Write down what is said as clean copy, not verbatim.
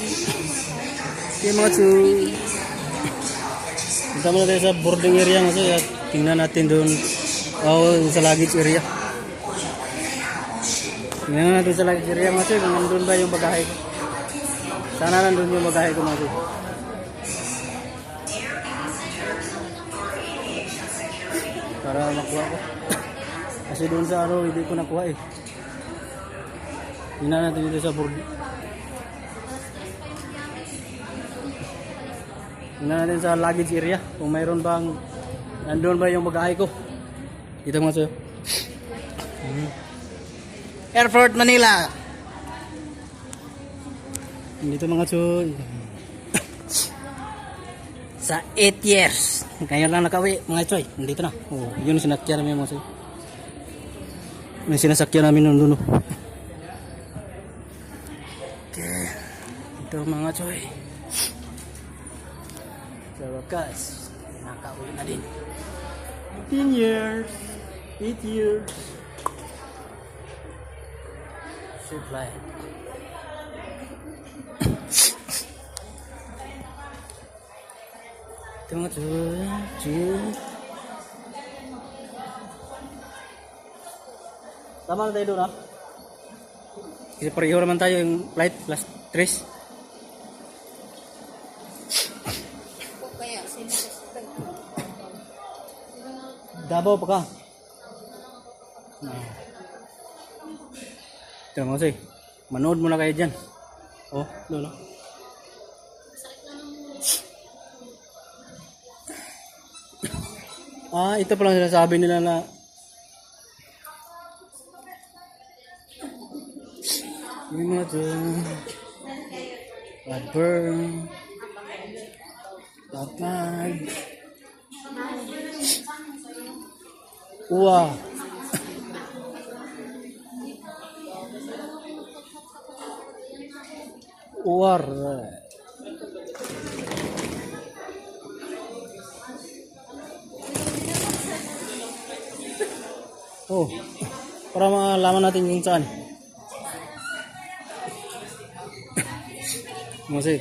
Okay mga tsu. Punta muna tayo sa boarding area mga tsu. Tingnan natin doon. Sa luggage area. Tingnan natin sa luggage area mga tsu. Kung nandun ba yung bagahe ko. Sana nandun yung bagahe ko mga tsu. Para makuha ko. Kasi doon sa hindi ko nakuha eh. Tingnan natin dito sa boarding. Tingnan natin sa luggage area kung mayroon bang nandoon ba yung bagahe ko. Dito mga sir. Airport Manila. Dito mga sir. Sa 8 years. Ngayon lang nakawi mga choy. Nandito na. Oh, yun yung sinakyan namin mga sir. May sinasakyan namin nung dulo. Okay. Ito mga choy. Sa wakas, nakauwi na din. 10 years. 8 years. Supply. Ito mga choy. Tama na tayo doon ha? Kasi pareho naman tayo yung flight plus 3. Davao pa ka? Ito mga say, manood muna kayo dyan. Oh, doon o. Ito pa lang sinasabi nila na yung mga dyan burn tatag uwa uwar para malaman natin kung saan. Masih